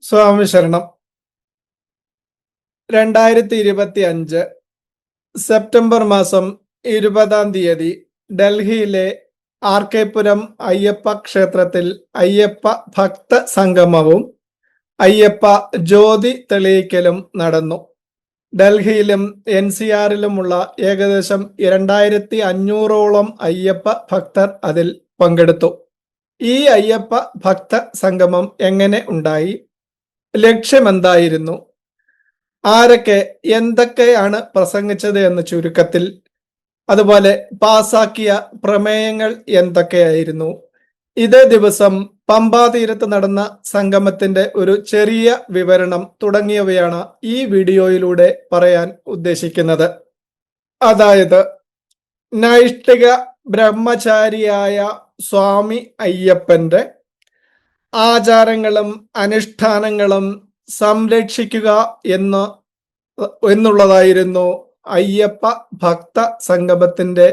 സ്വാമി ശരണം. 2025 സെപ്റ്റംബർ മാസം 20 ഡൽഹിയിലെ RK പുരം അയ്യപ്പ ക്ഷേത്രത്തിൽ അയ്യപ്പ ഭക്ത സംഗമവും അയ്യപ്പ ജ്യോതി തെളിയിക്കലും നടന്നു. ഡൽഹിയിലും NCRലുമുള്ള ഏകദേശം 2500ഓളം അയ്യപ്പ ഭക്തർ അതിൽ പങ്കെടുത്തു. ഈ അയ്യപ്പ ഭക്ത സംഗമം എങ്ങനെ ഉണ്ടായി? ലക്ഷ്യമെന്തായിരുന്നു? ആരൊക്കെ എന്തൊക്കെയാണ് പ്രസംഗിച്ചത് എന്ന് ചുരുക്കത്തിൽ, അതുപോലെ പാസാക്കിയ പ്രമേയങ്ങൾ എന്തൊക്കെയായിരുന്നു? ഇതേ ദിവസം പമ്പാ തീരത്ത് നടന്ന സംഗമത്തിന്റെ ഒരു ചെറിയ വിവരണം തുടങ്ങിയവയാണ് ഈ വീഡിയോയിലൂടെ പറയാൻ ഉദ്ദേശിക്കുന്നത്. അതായത്, നൈഷ്ഠിക ബ്രഹ്മചാരിയായ സ്വാമി അയ്യപ്പന്റെ ആചാരങ്ങളും അനുഷ്ഠാനങ്ങളും സംരക്ഷിക്കുക എന്നുള്ളതായിരുന്നു അയ്യപ്പ ഭക്ത സംഗമത്തിന്റെ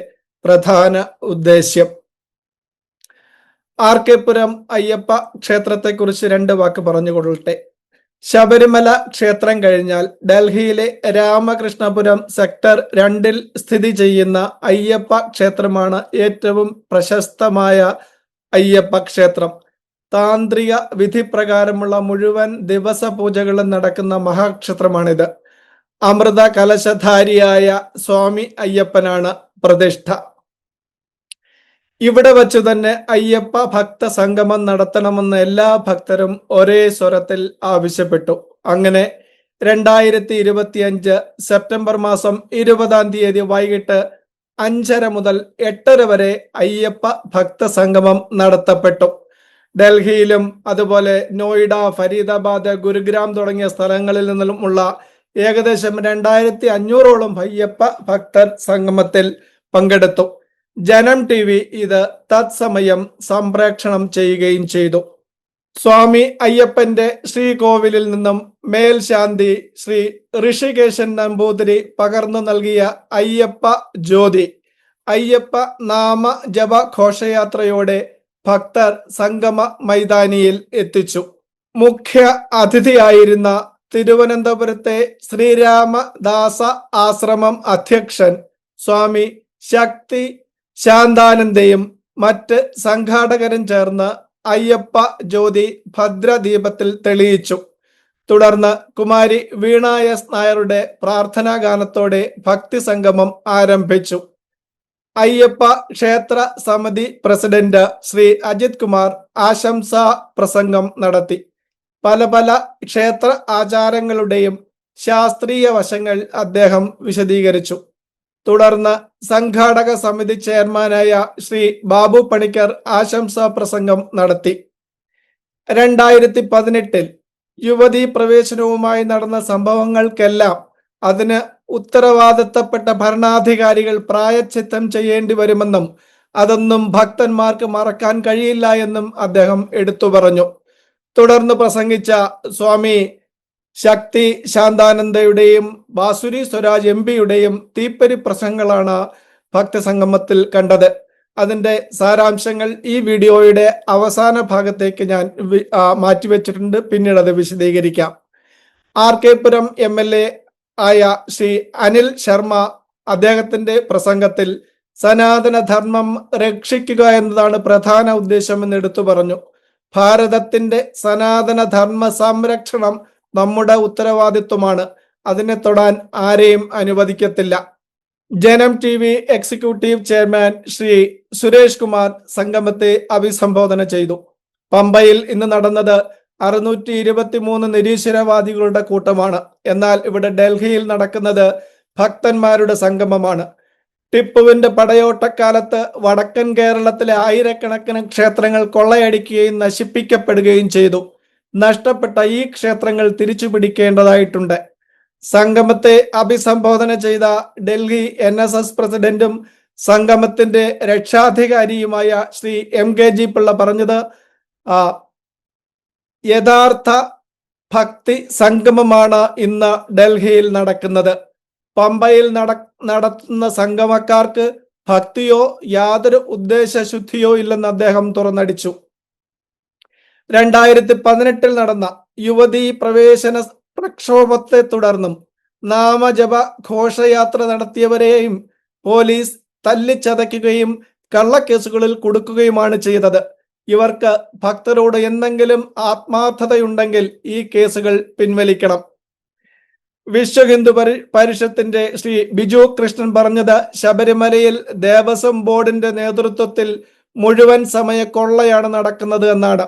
പ്രധാന ഉദ്ദേശ്യം. RK പുരം അയ്യപ്പ ക്ഷേത്രത്തെക്കുറിച്ച് 2 വാക്ക് പറഞ്ഞുകൊള്ളട്ടെ. ശബരിമല ക്ഷേത്രം കഴിഞ്ഞാൽ ഡൽഹിയിലെ രാമകൃഷ്ണപുരം സെക്ടർ 2 സ്ഥിതി ചെയ്യുന്ന അയ്യപ്പ ക്ഷേത്രമാണ് ഏറ്റവും പ്രശസ്തമായ അയ്യപ്പ ക്ഷേത്രം. താന്ത്രിക വിധി പ്രകാരമുള്ള മുഴുവൻ ദിവസ പൂജകളും നടക്കുന്ന മഹാക്ഷേത്രമാണിത്. അമൃത കലശധാരിയായ സ്വാമി അയ്യപ്പനാണ് പ്രതിഷ്ഠ. ഇവിടെ വച്ചു തന്നെ അയ്യപ്പ ഭക്ത സംഗമം നടത്തണമെന്ന് എല്ലാ ഭക്തരും ഒരേ സ്വരത്തിൽ ആവശ്യപ്പെട്ടു. അങ്ങനെ 2025 സെപ്റ്റംബർ മാസം 20 വൈകിട്ട് 5:30 മുതൽ 8:30 വരെ അയ്യപ്പ ഭക്ത സംഗമം നടത്തപ്പെട്ടു. ഡൽഹിയിലും അതുപോലെ നോയിഡ, ഫരീദാബാദ്, ഗുരുഗ്രാം തുടങ്ങിയ സ്ഥലങ്ങളിൽ നിന്നുമുള്ള ഏകദേശം 2500ഓളം അയ്യപ്പ ഭക്തർ സംഗമത്തിൽ പങ്കെടുത്തു. ജനം TV ഇത് തത്സമയം സംപ്രേക്ഷണം ചെയ്യുകയും ചെയ്തു. സ്വാമി അയ്യപ്പന്റെ ശ്രീകോവിലിൽ നിന്നും മേൽശാന്തി ശ്രീ ഋഷികേശൻ നമ്പൂതിരി പകർന്നു നൽകിയ അയ്യപ്പ ജ്യോതി അയ്യപ്പ നാമ ജപ ഘോഷയാത്രയോടെ ഭക്തർ സംഗമ മൈതാനിയിൽ എത്തിച്ചു. മുഖ്യ അതിഥിയായിരുന്ന തിരുവനന്തപുരത്തെ ശ്രീരാമദാസ ആശ്രമം അധ്യക്ഷൻ സ്വാമി ശക്തി ശാന്താനന്ദയും മറ്റ് സംഘാടകരും ചേർന്ന് അയ്യപ്പ ജ്യോതി ഭദ്രദീപത്തിൽ തെളിയിച്ചു. തുടർന്ന് കുമാരി വീണ S. നായരുടെ പ്രാർത്ഥനാ ഗാനത്തോടെ ഭക്തി സംഗമം ആരംഭിച്ചു. അയ്യപ്പ ക്ഷേത്ര സമിതി പ്രസിഡന്റ് ശ്രീ അജിത് കുമാർ ആശംസാ പ്രസംഗം നടത്തി. പല ക്ഷേത്ര ആചാരങ്ങളുടെയും ശാസ്ത്രീയ വശങ്ങൾ അദ്ദേഹം വിശദീകരിച്ചു. തുടർന്ന് സംഘാടക സമിതി ചെയർമാനായ ശ്രീ ബാബു പണിക്കർ ആശംസാ പ്രസംഗം നടത്തി. 2018 യുവതീ പ്രവേശനവുമായി നടന്ന സംഭവങ്ങൾക്കെല്ലാം അതിന് ഉത്തരവാദിത്തപ്പെട്ട ഭരണാധികാരികൾ പ്രായശ്ചിത്തം ചെയ്യേണ്ടി വരുമെന്നും അതൊന്നും ഭക്തന്മാർക്ക് മറക്കാൻ കഴിയില്ല എന്നും അദ്ദേഹം എടുത്തു പറഞ്ഞു. തുടർന്ന് പ്രസംഗിച്ച സ്വാമി ശക്തി ശാന്താനന്ദയുടെയും ബാസുരി സ്വരാജ് MP തീപ്പരി പ്രസംഗങ്ങളാണ് ഭക്തസംഗമത്തിൽ കണ്ടത്. അതിന്റെ സാരാംശങ്ങൾ ഈ വീഡിയോയുടെ അവസാന ഭാഗത്തേക്ക് ഞാൻ മാറ്റിവെച്ചിട്ടുണ്ട്. പിന്നീട് അത് വിശദീകരിക്കാം. RK പുരം MLA ആയ ശ്രീ അനിൽ ശർമ്മ അദ്ദേഹത്തിന്റെ പ്രസംഗത്തിൽ സനാതന ധർമ്മം രക്ഷിക്കുക എന്നതാണ് പ്രധാന ഉദ്ദേശമെന്ന് എടുത്തു പറഞ്ഞു. ഭാരതത്തിന്റെ സനാതന ധർമ്മ സംരക്ഷണം നമ്മുടെ ഉത്തരവാദിത്വമാണ്. അതിനെ തൊടാൻ ആരെയും അനുവദിക്കത്തില്ല. Janam TV executive chairman Shri Suresh Kumar സംഗമത്തെ അഭിസംബോധന ചെയ്തു. പമ്പയിൽ ഇന്ന് നടന്നത് 623 നിരീശ്വരവാദികളുടെ കൂട്ടമാണ്. എന്നാൽ ഇവിടെ ഡൽഹിയിൽ നടക്കുന്നത് ഭക്തന്മാരുടെ സംഗമമാണ്. ടിപ്പുവിന്റെ പടയോട്ടക്കാലത്ത് വടക്കൻ കേരളത്തിലെ ആയിരക്കണക്കിന് ക്ഷേത്രങ്ങൾ കൊള്ളയടിക്കുകയും നശിപ്പിക്കപ്പെടുകയും ചെയ്തു. നഷ്ടപ്പെട്ട ഈ ക്ഷേത്രങ്ങൾ തിരിച്ചു പിടിക്കേണ്ടതായിട്ടുണ്ട്. സംഗമത്തെ അഭിസംബോധന ചെയ്ത ഡൽഹി NSS പ്രസിഡന്റും സംഗമത്തിന്റെ രക്ഷാധികാരിയുമായ ശ്രീ MKG പിള്ള പറഞ്ഞത്, യഥാർത്ഥ ഭക്തി സംഗമമാണ് ഇന്ന് ഡൽഹിയിൽ നടക്കുന്നത്. പമ്പയിൽ നടത്തുന്ന സംഗമക്കാർക്ക് ഭക്തിയോ യാതൊരു ഉദ്ദേശശുദ്ധിയോ ഇല്ലെന്ന് അദ്ദേഹം തുറന്നടിച്ചു. 2018 നടന്ന യുവതീ പ്രവേശന പ്രക്ഷോഭത്തെ തുടർന്നും നാമജപ ഘോഷയാത്ര നടത്തിയവരെയും പോലീസ് തല്ലിച്ചതയ്ക്കുകയും കള്ളക്കേസുകളിൽ കുടുക്കുകയുമാണ് ചെയ്തത്. ഇവർക്ക് ഭക്തരോട് എന്തെങ്കിലും ആത്മാർത്ഥതയുണ്ടെങ്കിൽ ഈ കേസുകൾ പിൻവലിക്കണം. വിശ്വ ഹിന്ദു പരിഷത്തിന്റെ ശ്രീ ബിജു കൃഷ്ണൻ പറഞ്ഞത് ശബരിമലയിൽ ദേവസ്വം ബോർഡിന്റെ നേതൃത്വത്തിൽ മുഴുവൻ സമയ കൊള്ളയാണ് നടക്കുന്നത് എന്നാണ്.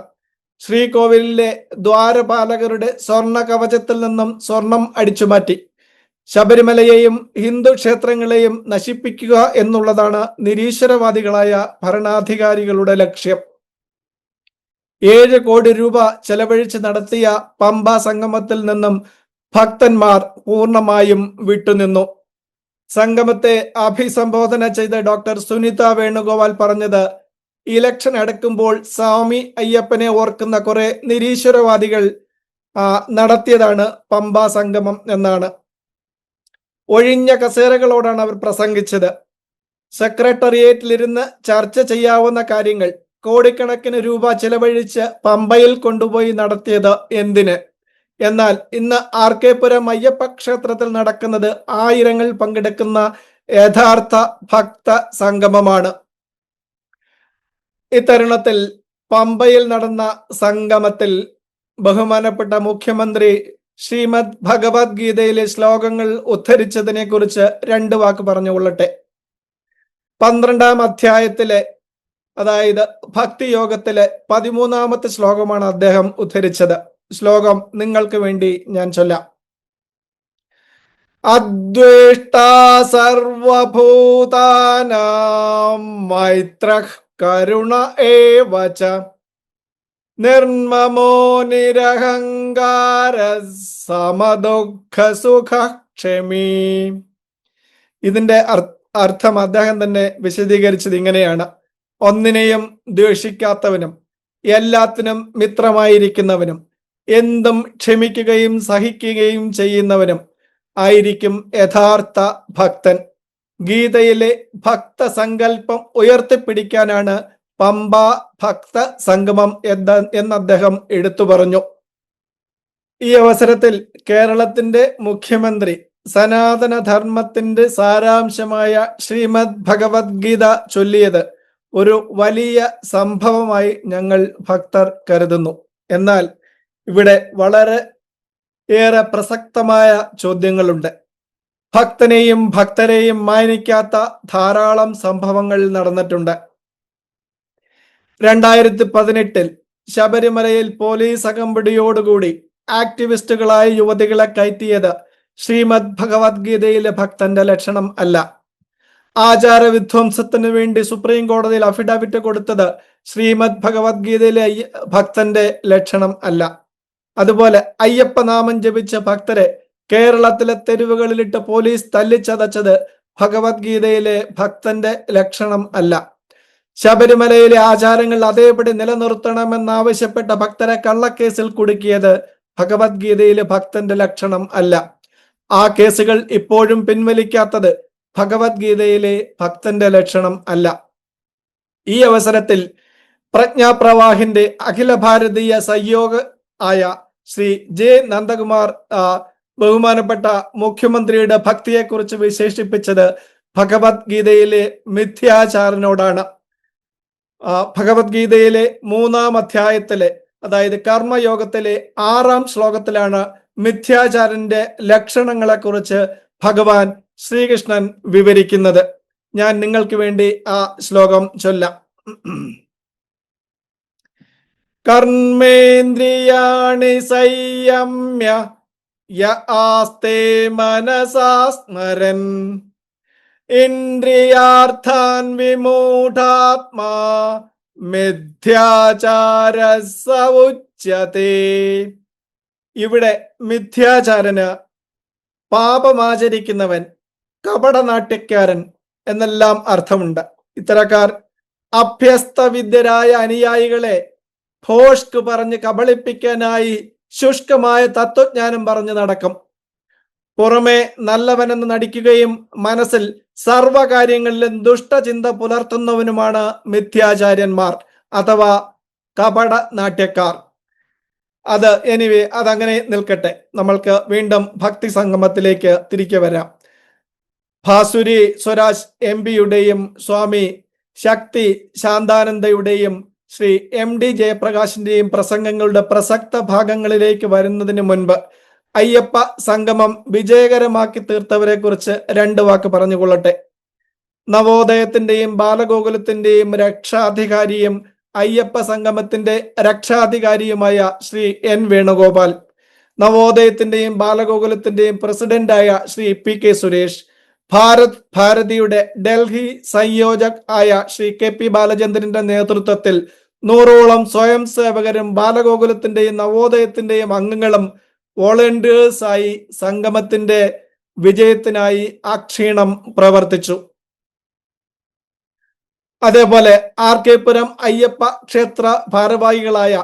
ശ്രീകോവിലിലെ ദ്വാരപാലകരുടെ സ്വർണ്ണ കവചത്തിൽ നിന്നും സ്വർണം അടിച്ചുമാറ്റി ശബരിമലയെയും ഹിന്ദു ക്ഷേത്രങ്ങളെയും നശിപ്പിക്കുക എന്നുള്ളതാണ് നിരീശ്വരവാദികളായ ഭരണാധികാരികളുടെ ലക്ഷ്യം. 7 കോടി രൂപ ചെലവഴിച്ച് നടത്തിയ പമ്പ സംഗമത്തിൽ നിന്നും ഭക്തന്മാർ പൂർണ്ണമായും വിട്ടുനിന്നു. സംഗമത്തെ അഭിസംബോധന ചെയ്ത ഡോക്ടർ സുനിത വേണുഗോപാൽ പറഞ്ഞത്, ഇലക്ഷൻ അടുക്കുമ്പോൾ സ്വാമി അയ്യപ്പനെ ഓർക്കുന്ന കുറെ നിരീശ്വരവാദികൾ നടത്തിയതാണ് പമ്പ സംഗമം എന്നാണ്. ഒഴിഞ്ഞ കസേരകളോടാണ് അവർ പ്രസംഗിച്ചത്. സെക്രട്ടേറിയറ്റിലിരുന്ന് ചർച്ച ചെയ്യാവുന്ന കാര്യങ്ങൾ കോടിക്കണക്കിന് രൂപ ചെലവഴിച്ച് പമ്പയിൽ കൊണ്ടുപോയി നടത്തിയത് എന്തിന്? എന്നാൽ ഇന്ന് ആർ.കെ. പുരം അയ്യപ്പ ക്ഷേത്രത്തിൽ നടക്കുന്നത് ആയിരങ്ങൾ പങ്കെടുക്കുന്ന യഥാർത്ഥ ഭക്ത സംഗമമാണ്. ഇത്തരുണത്തിൽ പമ്പയിൽ നടന്ന സംഗമത്തിൽ ബഹുമാനപ്പെട്ട മുഖ്യമന്ത്രി ശ്രീമദ് ഭഗവത്ഗീതയിലെ ശ്ലോകങ്ങൾ ഉദ്ധരിച്ചതിനെ കുറിച്ച് 2 വാക്ക് പറഞ്ഞുകൊള്ളട്ടെ. 12-ാം അധ്യായത്തിലെ, അതായത് ഭക്തിയോഗത്തിലെ 13-ാമത്തെ ശ്ലോകമാണ് അദ്ദേഹം ഉദ്ധരിച്ചത്. ശ്ലോകം നിങ്ങൾക്ക് വേണ്ടി ഞാൻ ചൊല്ലാം. അദ്വേഷ്ടാ സർവഭൂതാനാം മൈത്രഃ കരുണ ഏവച നിർമ്മമോ നിരഹങ്കാര സമദുഃഖ സുഖ ക്ഷമീ. ഇതിന്റെ അർത്ഥം അദ്ദേഹം തന്നെ വിശദീകരിച്ചത് ഇങ്ങനെയാണ്: ഒന്നിനെയും ദ്വേഷിക്കാത്തവനും എല്ലാത്തിനും മിത്രമായിരിക്കുന്നവനും എന്തും ക്ഷമിക്കുകയും സഹിക്കുകയും ചെയ്യുന്നവനും ആയിരിക്കും യഥാർത്ഥ ഭക്തൻ. ഗീതയിലെ ഭക്ത സങ്കല്പം ഉയർത്തിപ്പിടിക്കാനാണ് പമ്പ ഭക്ത സംഗമം എന്ന് അദ്ദേഹം എടുത്തു പറഞ്ഞു. ഈ അവസരത്തിൽ കേരളത്തിന്റെ മുഖ്യമന്ത്രി സനാതന ധർമ്മത്തിന്റെ സാരാംശമായ ശ്രീമദ് ഭഗവത്ഗീത ചൊല്ലിയത് ഒരു വലിയ സംഭവമായി ഞങ്ങൾ ഭക്തർ കരുതുന്നു. എന്നാൽ ഇവിടെ വളരെ ഏറെ പ്രസക്തമായ ചോദ്യങ്ങളുണ്ട്. ഭക്തനെയും ഭക്തരെയും മാനിക്കാത്ത ധാരാളം സംഭവങ്ങൾ നടന്നിട്ടുണ്ട്. 2018 ശബരിമലയിൽ പോലീസ് അകമ്പടിയോടുകൂടി ആക്ടിവിസ്റ്റുകളായ യുവതികളെ കയറ്റിയത് ശ്രീമദ് ഭഗവത്ഗീതയിലെ ഭക്തന്റെ ലക്ഷണം അല്ല. ആചാരവിധ്വംസത്തിന് വേണ്ടി സുപ്രീം കോടതിയിൽ അഫിഡാവിറ്റ് കൊടുത്തത് ശ്രീമദ് ഭഗവത്ഗീതയിലെ ഭക്തന്റെ ലക്ഷണം അല്ല. അതുപോലെ അയ്യപ്പ നാമം ജപിച്ച ഭക്തരെ കേരളത്തിലെ തെരുവുകളിലിട്ട് പോലീസ് തല്ലിച്ചതച്ചത് ഭഗവത്ഗീതയിലെ ഭക്തന്റെ ലക്ഷണം അല്ല. ശബരിമലയിലെ ആചാരങ്ങൾ അതേപടി നിലനിർത്തണമെന്നാവശ്യപ്പെട്ട ഭക്തരെ കള്ളക്കേസിൽ കുടുക്കിയത് ഭഗവത്ഗീതയിലെ ഭക്തന്റെ ലക്ഷണം അല്ല. ആ കേസുകൾ ഇപ്പോഴും പിൻവലിക്കാത്തത് ഭഗവത്ഗീതയിലെ ഭക്തന്റെ ലക്ഷണം അല്ല. ഈ അവസരത്തിൽ പ്രജ്ഞാപ്രവാഹിന്റെ അഖില ഭാരതീയ സഹയോഗ ആയ ശ്രീ ജെ നന്ദകുമാർ ബഹുമാനപ്പെട്ട മുഖ്യമന്ത്രിയുടെ ഭക്തിയെക്കുറിച്ച് വിശേഷിപ്പിച്ചത് ഭഗവത്ഗീതയിലെ മിഥ്യാചാരനോടാണ്. ഭഗവത്ഗീതയിലെ 3-ാം അധ്യായത്തിലെ, അതായത് കർമ്മയോഗത്തിലെ 6-ാം ശ്ലോകത്തിലാണ് മിഥ്യാചാരന്റെ ലക്ഷണങ്ങളെ കുറിച്ച് ഭഗവാൻ ശ്രീകൃഷ്ണൻ വിവരിക്കുന്നത്. ഞാൻ നിങ്ങൾക്ക് വേണ്ടി ആ ശ്ലോകം ചൊല്ലാം. കർമ്മേന്ദ്രിയാണി സംയമ്യ യ ആസ്തേ മനസാ സ്മരൻ ഇന്ദ്രിയാർത്ഥാൻ വിമൂഢാത്മാ മിഥ്യാചാരസ്സ ഉച്യതേ. ഇവിടെ മിഥ്യാചാരന് പാപമാചരിക്കുന്നവൻ, കപടനാട്യക്കാരൻ എന്നെല്ലാം അർത്ഥമുണ്ട്. ഇത്തരക്കാർ അഭ്യസ്തവിദ്യരായ അനുയായികളെ ഭോഷ്ക് പറഞ്ഞ് കബളിപ്പിക്കാനായി ശുഷ്കമായ തത്വജ്ഞാനം പറഞ്ഞു നടക്കും. പുറമെ നല്ലവനെന്ന് നടിക്കുകയും മനസ്സിൽ സർവകാര്യങ്ങളിലും ദുഷ്ടചിന്ത പുലർത്തുന്നവനുമാണ് മിഥ്യാചാര്യന്മാർ അഥവാ കപട നാട്യക്കാർ. അത് എനിവേ അതങ്ങനെ നിൽക്കട്ടെ. നമ്മൾക്ക് വീണ്ടും ഭക്തി സംഗമത്തിലേക്ക് തിരികെ വരാം. ഭാസുരി സ്വരാജ് എംപിയുടെയും സ്വാമി ശക്തി ശാന്താനന്ദയുടെയും ശ്രീ MD ജയപ്രകാശിന്റെയും പ്രസംഗങ്ങളുടെ പ്രസക്ത ഭാഗങ്ങളിലേക്ക് വരുന്നതിന് മുൻപ് അയ്യപ്പ സംഗമം വിജയകരമാക്കി തീർത്തവരെ കുറിച്ച് 2 വാക്ക് പറഞ്ഞുകൊള്ളട്ടെ. നവോദയത്തിന്റെയും ബാലഗോകുലത്തിന്റെയും രക്ഷാധികാരിയും അയ്യപ്പ സംഗമത്തിന്റെ രക്ഷാധികാരിയുമായ ശ്രീ N വേണുഗോപാൽ, നവോദയത്തിന്റെയും ബാലഗോകുലത്തിന്റെയും പ്രസിഡന്റായ ശ്രീ PK സുരേഷ്, ഭാരത് ഭാരതിയുടെ ഡൽഹി സംയോജക് ആയ ശ്രീ KP ബാലചന്ദ്രന്റെ നേതൃത്വത്തിൽ 100ഓളം സ്വയം സേവകരും ബാലഗോകുലത്തിന്റെയും നവോദയത്തിന്റെയും അംഗങ്ങളും വോളണ്ടിയേഴ്സായി സംഗമത്തിന്റെ വിജയത്തിനായി അക്ഷീണം പ്രവർത്തിച്ചു. അതേപോലെ RK പുരം അയ്യപ്പ ക്ഷേത്ര ഭാരവാഹികളായ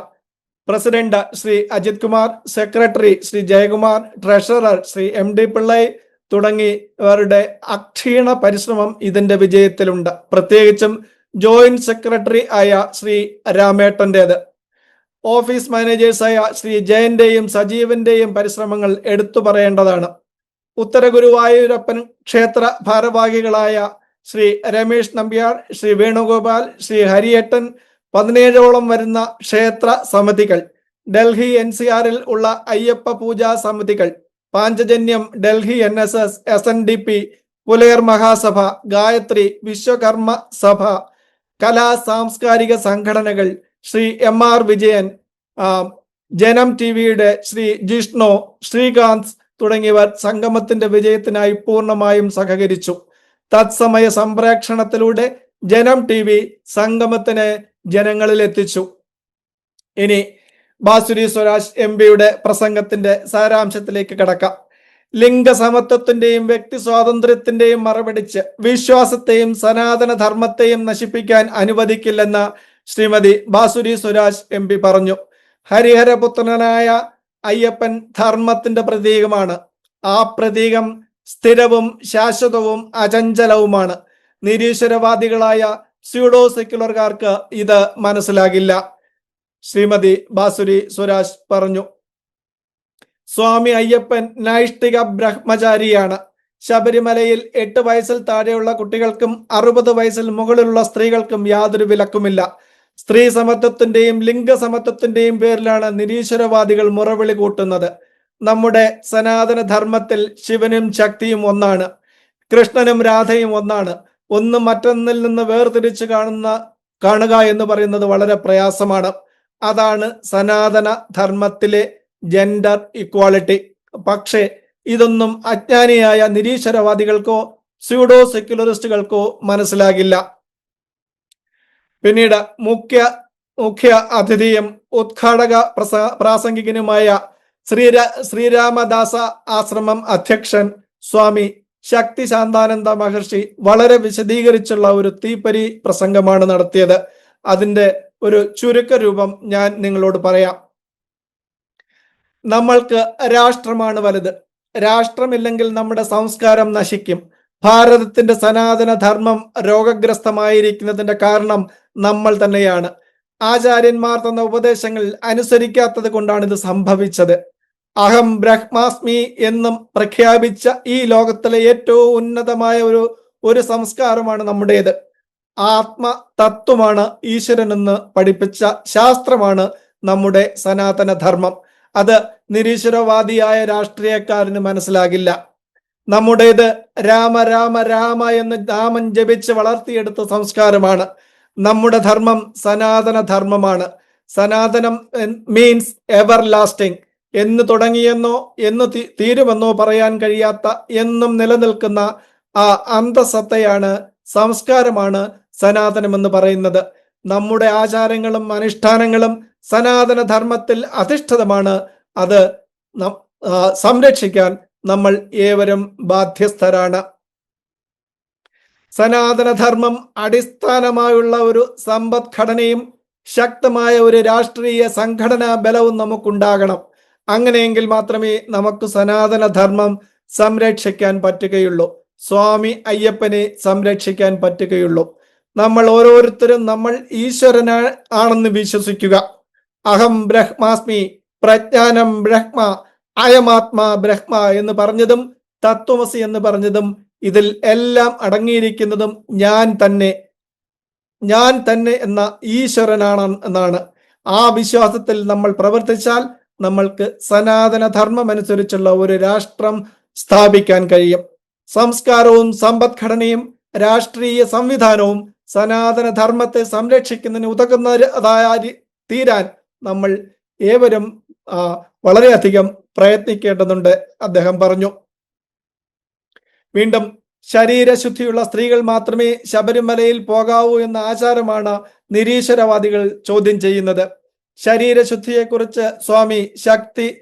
president Shri Ajith Kumar, secretary Shri Jayakumar, treasurer Shri MD Pillai തുടങ്ങിയവരുടെ അക്ഷീണ പരിശ്രമം ഇതിന്റെ വിജയത്തിലുണ്ട്. പ്രത്യേകിച്ചും ജോയിന്റ് സെക്രട്ടറി ആയ ശ്രീ രാമേട്ടൻ്റെത്. ഓഫീസ് മാനേജേഴ്സായ ശ്രീ ജയന്റെയും സജീവന്റെയും പരിശ്രമങ്ങൾ എടുത്തു പറയേണ്ടതാണ്. ഉത്തര ഗുരുവായൂരപ്പൻ ക്ഷേത്ര ഭാരവാഹികളായ ശ്രീ രമേശ് നമ്പ്യാർ, ശ്രീ വേണുഗോപാൽ, ശ്രീ ഹരിയേട്ടൻ, 17ഓളം വരുന്ന ക്ഷേത്ര സമിതികൾ, ഡൽഹി NCRൽ ഉള്ള അയ്യപ്പ പൂജാ സമിതികൾ, പാഞ്ചജന്യം, ഡൽഹി NSS, SNDP, പുലയർ മഹാസഭ, ഗായത്രി, വിശ്വകർമ്മ സഭ, കലാ സാംസ്കാരിക സംഘടനകൾ, ശ്രീ MR വിജയൻ, ജനം TVയുടെ ശ്രീ ജിഷ്ണു, ശ്രീകാന്ത് തുടങ്ങിയവർ സംഗമത്തിന്റെ വിജയത്തിനായി പൂർണ്ണമായും സഹകരിച്ചു. തത്സമയ സംപ്രേക്ഷണത്തിലൂടെ ജനം TV സംഗമത്തിന് ജനങ്ങളിൽ എത്തിച്ചു. ഇനി ഭാസുരി സ്വരാജ് MPയുടെ പ്രസംഗത്തിന്റെ സാരാംശത്തിലേക്ക് കടക്കാം. ലിംഗസമത്വത്തിന്റെയും വ്യക്തി സ്വാതന്ത്ര്യത്തിന്റെയും മറപിടിച്ച് വിശ്വാസത്തെയും സനാതന ധർമ്മത്തെയും നശിപ്പിക്കാൻ അനുവദിക്കില്ലെന്ന് ശ്രീമതി ഭാസുരി സ്വരാജ് MP പറഞ്ഞു. ഹരിഹരപുത്രനായ അയ്യപ്പൻ ധർമ്മത്തിന്റെ പ്രതീകമാണ്. ആ പ്രതീകം സ്ഥിരവും ശാശ്വതവും അചഞ്ചലവുമാണ്. നിരീശ്വരവാദികളായ സ്യൂഡോ സെക്യുലർകാർക്ക് ഇത് മനസ്സിലാകില്ല. ശ്രീമതി ഭാസുരി സ്വരാജ് പറഞ്ഞു. സ്വാമി അയ്യപ്പൻ നൈഷ്ഠിക ബ്രഹ്മചാരിയാണ്. ശബരിമലയിൽ 8 വയസ്സിൽ താഴെയുള്ള കുട്ടികൾക്കും 60 വയസ്സിൽ മുകളിലുള്ള സ്ത്രീകൾക്കും യാതൊരു വിലക്കുമില്ല. സ്ത്രീ സമത്വത്തിന്റെയും ലിംഗസമത്വത്തിന്റെയും പേരിലാണ് നിരീശ്വരവാദികൾ മുറവിളി കൂട്ടുന്നത്. നമ്മുടെ സനാതന ധർമ്മത്തിൽ ശിവനും ശക്തിയും ഒന്നാണ്, കൃഷ്ണനും രാധയും ഒന്നാണ്. ഒന്ന് മറ്റൊന്നിൽ നിന്ന് വേർതിരിച്ച് കാണുക എന്ന് പറയുന്നത് വളരെ പ്രയാസമാണ്. അതാണ് സനാതന ധർമ്മത്തിലെ ജെൻഡർ ഇക്വാളിറ്റി. പക്ഷേ ഇതൊന്നും അജ്ഞാനിയായ നിരീശ്വരവാദികൾക്കോ സ്യൂഡോ സെക്യുലറിസ്റ്റുകൾക്കോ മനസ്സിലാകില്ല. പിന്നീട് മുഖ്യ അതിഥിയും ഉദ്ഘാടക പ്രാസംഗികനുമായ ശ്രീരാമദാസ ആശ്രമം അധ്യക്ഷൻ സ്വാമി ശക്തി ശാന്താനന്ദ മഹർഷി വളരെ വിശദീകരിച്ചുള്ള ഒരു തീപ്പരി പ്രസംഗമാണ് നടത്തിയത്. അതിന്റെ ഒരു ചുരുക്ക രൂപം ഞാൻ നിങ്ങളോട് പറയാം. നമ്മൾക്ക് രാഷ്ട്രമാണ് വലുത്. രാഷ്ട്രമില്ലെങ്കിൽ നമ്മുടെ സംസ്കാരം നശിക്കും. ഭാരതത്തിന്റെ സനാതന ധർമ്മം രോഗഗ്രസ്തമായിരിക്കുന്നതിന്റെ കാരണം നമ്മൾ തന്നെയാണ്. ആചാര്യന്മാർ തന്ന ഉപദേശങ്ങൾ അനുസരിക്കാത്തത് കൊണ്ടാണ് ഇത് സംഭവിച്ചത്. അഹം ബ്രഹ്മാസ്മി എന്നും പ്രഖ്യാപിച്ച ഈ ലോകത്തിലെ ഏറ്റവും ഉന്നതമായ ഒരു സംസ്കാരമാണ് നമ്മുടേത്. ആത്മതത്വമാണ് ഈശ്വരനെന്ന് പഠിപ്പിച്ച ശാസ്ത്രമാണ് നമ്മുടെ സനാതന ധർമ്മം. അത് നിരീശ്വരവാദിയായ രാഷ്ട്രീയക്കാരന് മനസ്സിലാകില്ല. നമ്മുടേത് രാമ രാമ രാമ എന്ന് നാമം ജപിച്ച് വളർത്തിയെടുത്ത സംസ്കാരമാണ്. നമ്മുടെ ധർമ്മം സനാതന ധർമ്മമാണ്. സനാതനം മീൻസ് എവർ ലാസ്റ്റിംഗ്. എന്ന് തുടങ്ങിയെന്നോ എന്ന് തീരുമെന്നോ പറയാൻ കഴിയാത്ത എന്നും നിലനിൽക്കുന്ന ആ അന്തസത്തയാണ്, സംസ്കാരമാണ് സനാതനമെന്ന് പറയുന്നത്. നമ്മുടെ ആചാരങ്ങളും അനുഷ്ഠാനങ്ങളും സനാതന ധർമ്മത്തിൽ അധിഷ്ഠിതമാണ്. അത് സംരക്ഷിക്കാൻ നമ്മൾ ഏവരും ബാധ്യസ്ഥരാണ്. സനാതനധർമ്മം അടിസ്ഥാനമായുള്ള ഒരു സമ്പദ്ഘടനയും ശക്തമായ ഒരു രാഷ്ട്രീയ സംഘടനാ ബലവും നമുക്കുണ്ടാകണം. അങ്ങനെയെങ്കിൽ മാത്രമേ നമുക്ക് സനാതനധർമ്മം സംരക്ഷിക്കാൻ പറ്റുകയുള്ളൂ. സ്വാമി അയ്യപ്പനെ സംരക്ഷിക്കാൻ പറ്റുകയുള്ളൂ. നമ്മൾ ഓരോരുത്തരും നമ്മൾ ഈശ്വരനാണെന്ന് വിശ്വസിക്കുക. അഹം ബ്രഹ്മാസ്മി പ്രജ്ഞാനം ബ്രഹ്മ, അയമാത്മാ ബ്രഹ്മ എന്ന് പറഞ്ഞതും തത്വമസി എന്ന് പറഞ്ഞതും ഇതിൽ എല്ലാം അടങ്ങിയിരിക്കുന്നതും ഞാൻ തന്നെ എന്ന ഈശ്വരനാണ് എന്നാണ്. ആ വിശ്വാസത്തിൽ നമ്മൾ പ്രവർത്തിച്ചാൽ നമ്മൾക്ക് സനാതന ധർമ്മം അനുസരിച്ചുള്ള ഒരു രാഷ്ട്രം സ്ഥാപിക്കാൻ കഴിയും. സംസ്കാരവും സമ്പദ്ഘടനയും രാഷ്ട്രീയ സംവിധാനവും സനാതന ധർമ്മത്തെ സംരക്ഷിക്കുന്നതിന് ഉതകുന്നതായി തീരാൻ നമ്മൾ ഏവരും വളരെയധികം പ്രയത്നിക്കേണ്ടതുണ്ട്, അദ്ദേഹം പറഞ്ഞു. വീണ്ടും, ശരീരശുദ്ധിയുള്ള സ്ത്രീകൾ മാത്രമേ ശബരിമലയിൽ പോകാവൂ എന്ന ആചാരമാണ് നിരീശ്വരവാദികൾ ചോദ്യം ചെയ്യുന്നത്. ശരീരശുദ്ധിയെക്കുറിച്ച് സ്വാമി ശക്തി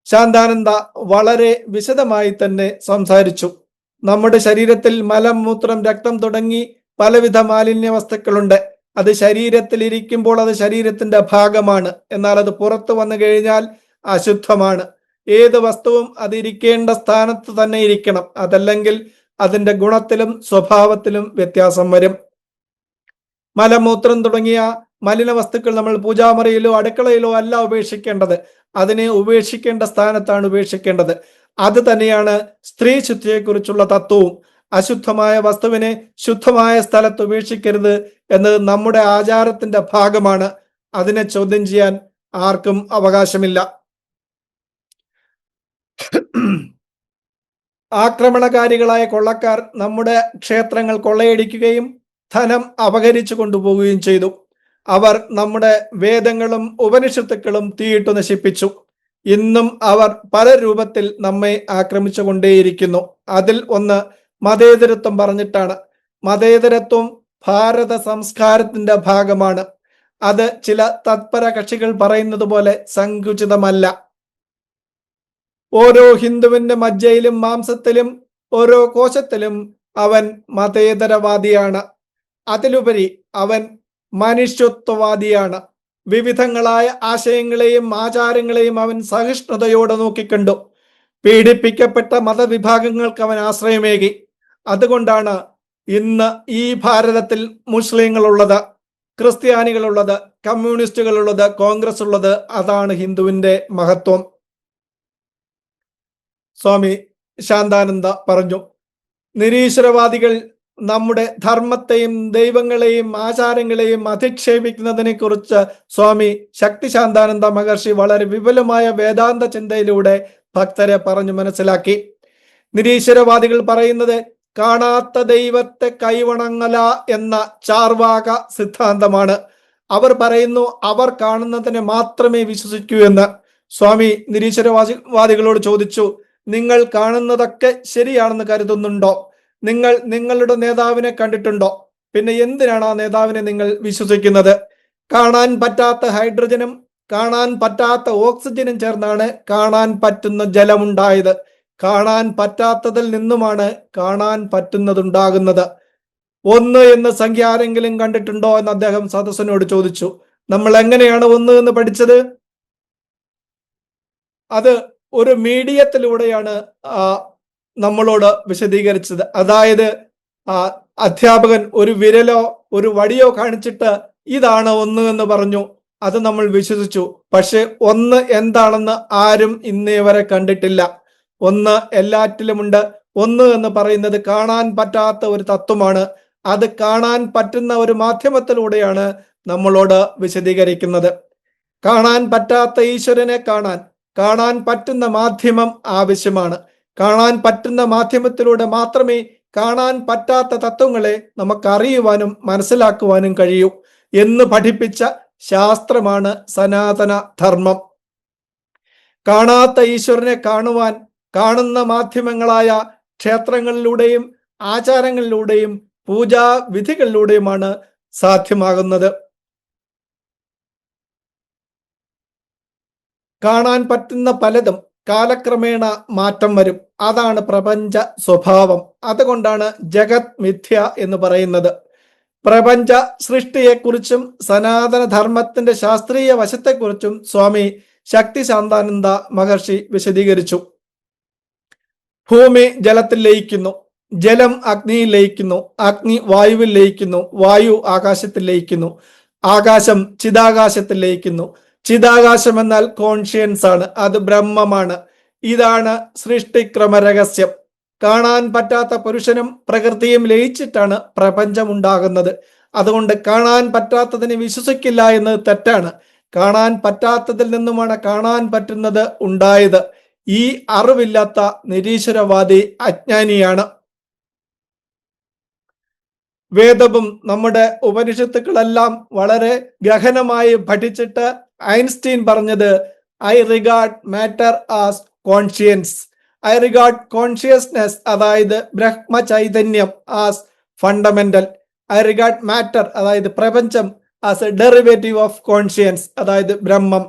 ശാന്താനന്ദ വളരെ വിശദമായി തന്നെ സംസാരിച്ചു. നമ്മുടെ ശരീരത്തിൽ മലം, മൂത്രം, രക്തം തുടങ്ങി പലവിധ മാലിന്യ വസ്തുക്കളുണ്ട്. അത് ശരീരത്തിൽ ഇരിക്കുമ്പോൾ അത് ശരീരത്തിന്റെ ഭാഗമാണ്. എന്നാൽ അത് പുറത്തു വന്നു കഴിഞ്ഞാൽ അശുദ്ധമാണ്. ഏത് വസ്തുവും അത് ഇരിക്കേണ്ട സ്ഥാനത്ത് തന്നെ ഇരിക്കണം. അതല്ലെങ്കിൽ അതിന്റെ ഗുണത്തിലും സ്വഭാവത്തിലും വ്യത്യാസം വരും. മലമൂത്രം തുടങ്ങിയ മലിന വസ്തുക്കൾ നമ്മൾ പൂജാമുറിയിലോ അടുക്കളയിലോ അല്ല ഉപേക്ഷിക്കേണ്ടത്. അതിനെ ഉപേക്ഷിക്കേണ്ട സ്ഥാനത്താണ് ഉപേക്ഷിക്കേണ്ടത്. അത് തന്നെയാണ് സ്ത്രീ ശുദ്ധിയെക്കുറിച്ചുള്ള തത്വവും. അശുദ്ധമായ വസ്തുവിനെ ശുദ്ധമായ സ്ഥലത്ത് ഉപേക്ഷിക്കരുത് എന്നത് നമ്മുടെ ആചാരത്തിന്റെ ഭാഗമാണ്. അതിനെ ചോദ്യം ചെയ്യാൻ ആർക്കും അവകാശമില്ല. ആക്രമണകാരികളായ കൊള്ളക്കാർ നമ്മുടെ ക്ഷേത്രങ്ങൾ കൊള്ളയടിക്കുകയും ധനം അപഹരിച്ചു കൊണ്ടുപോവുകയും ചെയ്തു. അവർ നമ്മുടെ വേദങ്ങളും ഉപനിഷത്തുക്കളും തീയിട്ടു നശിപ്പിച്ചു. ഇന്നും അവർ പല രൂപത്തിൽ നമ്മെ ആക്രമിച്ചു കൊണ്ടേയിരിക്കുന്നു. അതിൽ ഒന്ന് മതേതരത്വം പറഞ്ഞിട്ടാണ്. മതേതരത്വം ഭാരത സംസ്കാരത്തിന്റെ ഭാഗമാണ്. അത് ചില തത്പര കക്ഷികൾ പറയുന്നത് പോലെ സങ്കുചിതമല്ല. ഓരോ ഹിന്ദുവിന്റെ മജ്ജയിലും മാംസത്തിലും ഓരോ കോശത്തിലും അവൻ മതേതരവാദിയാണ്. അതിലുപരി അവൻ മനുഷ്യത്വവാദിയാണ്. വിവിധങ്ങളായ ആശയങ്ങളെയും ആചാരങ്ങളെയും അവൻ സഹിഷ്ണുതയോടെ നോക്കിക്കണ്ടു. പീഡിപ്പിക്കപ്പെട്ട മതവിഭാഗങ്ങൾക്ക് അവൻ ആശ്രയമേകി. അതുകൊണ്ടാണ് ഇന്ന് ഈ ഭാരതത്തിൽ മുസ്ലിങ്ങളുള്ളത്, ക്രിസ്ത്യാനികളുള്ളത്, കമ്മ്യൂണിസ്റ്റുകളുള്ളത്, കോൺഗ്രസ് ഉള്ളത്. അതാണ് ഹിന്ദുവിന്റെ മഹത്വം. സ്വാമി ശാന്താനന്ദ പറഞ്ഞു, നിരീശ്വരവാദികൾ നമ്മുടെ ധർമ്മത്തെയും ദൈവങ്ങളെയും ആചാരങ്ങളെയും അധിക്ഷേപിക്കുന്നതിനെ കുറിച്ച് സ്വാമി ശക്തി ശാന്താനന്ദ മഹർഷി വളരെ വിപുലമായ വേദാന്ത ചിന്തയിലൂടെ ഭക്തരെ പറഞ്ഞു മനസ്സിലാക്കി. നിരീശ്വരവാദികൾ പറയുന്നത് കാണാത്ത ദൈവത്തെ കൈവണങ്ങല എന്ന ചാർവാക സിദ്ധാന്തമാണ്. അവർ പറയുന്നു അവർ കാണുന്നതിനെ മാത്രമേ വിശ്വസിക്കൂ എന്ന്. സ്വാമി നിരീശ്വരവാദികളോട് ചോദിച്ചു, നിങ്ങൾ കാണുന്നതൊക്കെ ശരിയാണെന്ന് കരുതുന്നുണ്ടോ? നിങ്ങൾ നിങ്ങളുടെ നേതാവിനെ കണ്ടിട്ടുണ്ടോ? പിന്നെ എന്തിനാണ് ആ നേതാവിനെ നിങ്ങൾ വിശ്വസിക്കുന്നത്? കാണാൻ പറ്റാത്ത ഹൈഡ്രജനും കാണാൻ പറ്റാത്ത ഓക്സിജനും ചേർന്നാണ് കാണാൻ പറ്റുന്ന ജലമുണ്ടായത്. കാണാൻ പറ്റാത്തതിൽ നിന്നുമാണ് കാണാൻ പറ്റുന്നതുണ്ടാകുന്നത്. ഒന്ന് എന്ന സംഖ്യ ആരെങ്കിലും കണ്ടിട്ടുണ്ടോ എന്ന് അദ്ദേഹം സദസ്സനോട് ചോദിച്ചു. നമ്മൾ എങ്ങനെയാണ് ഒന്ന് എന്ന് പഠിച്ചത്? അത് ഒരു മീഡിയത്തിലൂടെയാണ് നമ്മളോട് വിശദീകരിച്ചത്. അതായത് അധ്യാപകൻ ഒരു വിരലോ ഒരു വടിയോ കാണിച്ചിട്ട് ഇതാണ് ഒന്ന് എന്ന് പറഞ്ഞു. അത് നമ്മൾ വിശ്വസിച്ചു. പക്ഷെ ഒന്ന് എന്താണെന്ന് ആരും ഇന്നേ വരെ കണ്ടിട്ടില്ല. ഒന്ന് എല്ലാറ്റിലുമുണ്ട്. ഒന്ന് എന്ന് പറയുന്നത് കാണാൻ പറ്റാത്ത ഒരു തത്വമാണ്. അത് കാണാൻ പറ്റുന്ന ഒരു മാധ്യമത്തിലൂടെയാണ് നമ്മളോട് വിശദീകരിക്കുന്നത്. കാണാൻ പറ്റാത്ത ഈശ്വരനെ കാണാൻ പറ്റുന്ന മാധ്യമം ആവശ്യമാണ്. കാണാൻ പറ്റുന്ന മാധ്യമത്തിലൂടെ മാത്രമേ കാണാൻ പറ്റാത്ത തത്വങ്ങളെ നമുക്കറിയുവാനും മനസ്സിലാക്കുവാനും കഴിയൂ എന്ന് പഠിപ്പിച്ച ശാസ്ത്രമാണ് സനാതന ധർമ്മം. കാണാത്ത ഈശ്വരനെ കാണുവാൻ കാണുന്ന മാധ്യമങ്ങളായ ക്ഷേത്രങ്ങളിലൂടെയും ആചാരങ്ങളിലൂടെയും പൂജാവിധികളിലൂടെയുമാണ് സാധ്യമാകുന്നത്. കാണാൻ പറ്റുന്ന പലതും കാലക്രമേണ മാറ്റം വരും. അതാണ് പ്രപഞ്ച സ്വഭാവം. അതുകൊണ്ടാണ് ജഗത് മിഥ്യ എന്ന് പറയുന്നത്. പ്രപഞ്ച സൃഷ്ടിയെക്കുറിച്ചും സനാതന ധർമ്മത്തിന്റെ ശാസ്ത്രീയ വശത്തെക്കുറിച്ചും സ്വാമി ശക്തി ശാന്താനന്ദ മഹർഷി വിശദീകരിച്ചു. ഭൂമി ജലത്തിൽ ലയിക്കുന്നു, ജലം അഗ്നിയിൽ ലയിക്കുന്നു, അഗ്നി വായുവിൽ ലയിക്കുന്നു, വായു ആകാശത്തിൽ ലയിക്കുന്നു, ആകാശം ചിദാകാശത്തിൽ ലയിക്കുന്നു, ചിതാകാശം എന്നാൽ കോൺഷ്യൻസ് ആണ്, അത് ബ്രഹ്മമാണ്. ഇതാണ് സൃഷ്ടിക്രമ രഹസ്യം. കാണാൻ പറ്റാത്ത പുരുഷനും പ്രകൃതിയും ലയിച്ചിട്ടാണ് പ്രപഞ്ചം ഉണ്ടാകുന്നത്. അതുകൊണ്ട് കാണാൻ പറ്റാത്തതിനെ വിശ്വസിക്കില്ല എന്നത് തെറ്റാണ്. കാണാൻ പറ്റാത്തതിൽ നിന്നുമാണ് കാണാൻ പറ്റുന്നത് ഉണ്ടായത്. ഈ അറിവില്ലാത്ത നിരീശ്വരവാദി അജ്ഞാനിയാണ്. വേദവും നമ്മുടെ ഉപനിഷത്തുക്കളെല്ലാം വളരെ ഗഹനമായി പഠിച്ചിട്ട് ഐൻസ്റ്റീൻ പറഞ്ഞത്, I regard matter as conscience. I regard consciousness, അതായത് ബ്രഹ്മ ചൈതന്യം, as fundamental. I regard matter, അതായത് പ്രപഞ്ചം, as A derivative of conscience, അതായത് ബ്രഹ്മം.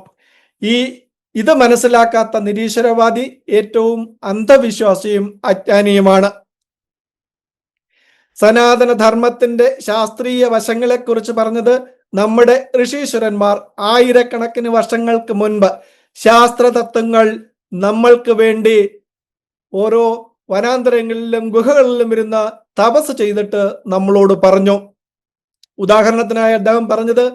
ഇത് മനസ്സിലാക്കാത്ത നിരീശ്വരവാദി ഏറ്റവും അന്ധവിശ്വാസിയും അജ്ഞാനിയുമാണ്. സനാതന ധർമ്മത്തിന്റെ ശാസ്ത്രീയ വശങ്ങളെക്കുറിച്ച് പറഞ്ഞത് നമ്മുടെ ഋഷീശ്വരന്മാർ ആയിരക്കണക്കിന് വർഷങ്ങൾക്ക് മുൻപ് ശാസ്ത്ര തത്വങ്ങൾ നമ്മൾക്ക് വേണ്ടി ഓരോ വനാന്തരങ്ങളിലും ഗുഹകളിലും ഇരുന്ന് തപസ് ചെയ്തിട്ട് നമ്മളോട് പറഞ്ഞു. ഉദാഹരണത്തിനായി അദ്ദേഹം പറഞ്ഞത്,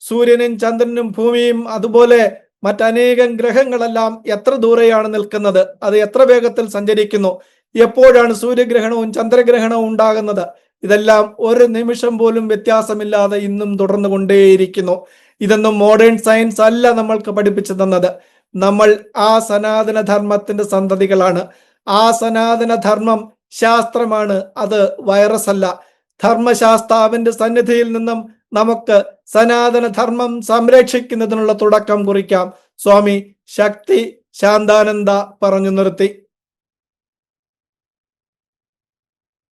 സൂര്യനും ചന്ദ്രനും ഭൂമിയും അതുപോലെ മറ്റനേകം ഗ്രഹങ്ങളെല്ലാം എത്ര ദൂരെയാണ് നിൽക്കുന്നത്, അത് എത്ര വേഗത്തിൽ സഞ്ചരിക്കുന്നു, എപ്പോഴാണ് സൂര്യഗ്രഹണവും ചന്ദ്രഗ്രഹണവും ഉണ്ടാകുന്നത്, ഇതെല്ലാം ഒരു നിമിഷം പോലും വ്യത്യാസമില്ലാതെ ഇന്നും തുടർന്നു കൊണ്ടേയിരിക്കുന്നു. ഇതൊന്നും മോഡേൺ സയൻസ് അല്ല നമ്മൾക്ക് പഠിപ്പിച്ചു തന്നത്. നമ്മൾ ആ സനാതന ധർമ്മത്തിന്റെ സന്തതികളാണ്. ആ സനാതന ധർമ്മം ശാസ്ത്രമാണ്, അത് വൈറസ് അല്ല. ധർമ്മശാസ്താവിന്റെ സന്നിധിയിൽ നിന്നും നമുക്ക് സനാതന ധർമ്മം സംരക്ഷിക്കുന്നതിനുള്ള തുടക്കം കുറിക്കാം. സ്വാമി ശക്തി ശാന്താനന്ദ പറഞ്ഞു നിർത്തി.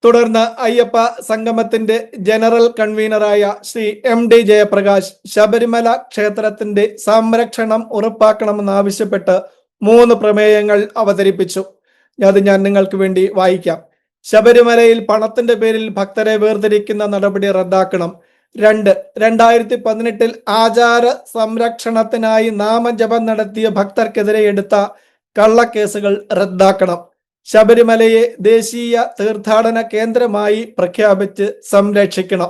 തുടർന്ന് അയ്യപ്പ സംഗമത്തിന്റെ ജനറൽ കൺവീനറായ ശ്രീ MD ജയപ്രകാശ് ശബരിമല ക്ഷേത്രത്തിന്റെ സംരക്ഷണം ഉറപ്പാക്കണമെന്നാവശ്യപ്പെട്ട് 3 പ്രമേയങ്ങൾ അവതരിപ്പിച്ചു. അത് ഞാൻ നിങ്ങൾക്ക് വേണ്ടി വായിക്കാം. ശബരിമലയിൽ പണത്തിന്റെ പേരിൽ ഭക്തരെ വേർതിരിക്കുന്ന നടപടി റദ്ദാക്കണം. 2, 2018 ആചാര സംരക്ഷണത്തിനായി നാമജപം നടത്തിയ ഭക്തർക്കെതിരെ എടുത്ത കള്ളക്കേസുകൾ റദ്ദാക്കണം. ശബരിമലയെ ദേശീയ തീർത്ഥാടന കേന്ദ്രമായി പ്രഖ്യാപിച്ച് സംരക്ഷിക്കണം.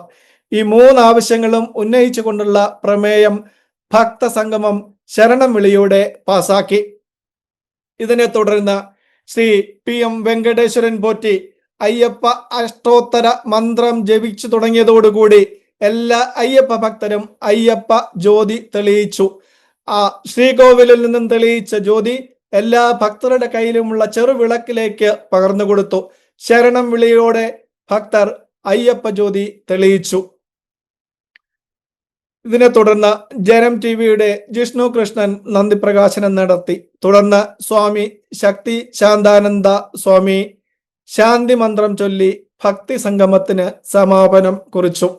ഈ 3 ആവശ്യങ്ങളും ഉന്നയിച്ചുകൊണ്ടുള്ള പ്രമേയം ഭക്തസംഗമം ശരണം വിളിയോടെ പാസാക്കി. ഇതിനെ തുടർന്ന് ശ്രീ PM വെങ്കടേശ്വരൻ പോറ്റി അയ്യപ്പ അഷ്ടോത്തര മന്ത്രം ജപിച്ചു തുടങ്ങിയതോടുകൂടി എല്ലാ അയ്യപ്പ ഭക്തരും അയ്യപ്പ ജ്യോതി തെളിയിച്ചു. ആ ശ്രീകോവിലിൽ നിന്നും തെളിയിച്ച ജ്യോതി എല്ലാ ഭക്തരുടെ കയ്യിലുമുള്ള ചെറുവിളക്കിലേക്ക് പകർന്നു കൊടുത്തു. ശരണം വിളിയോടെ ഭക്തർ അയ്യപ്പ ജ്യോതി തെളിയിച്ചു. ഇതിനെ തുടർന്ന് ജനം TVയുടെ ജിഷ്ണു കൃഷ്ണൻ നന്ദി പ്രകാശനം നടത്തി. തുടർന്ന് സ്വാമി ശക്തി ശാന്താനന്ദ സ്വാമി ശാന്തി മന്ത്രം ചൊല്ലി ഭക്തി സംഗമത്തിന് സമാപനം കുറിച്ചു.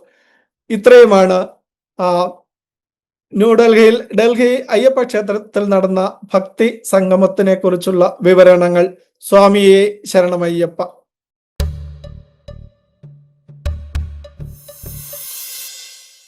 ഇത്രയുമാണ് ഡൽഹി അയ്യപ്പ ക്ഷേത്രത്തിൽ നടന്ന ഭക്തി സംഗമത്തിനെ കുറിച്ചുള്ള വിവരണങ്ങൾ. സ്വാമിയെ ശരണമയ്യപ്പ.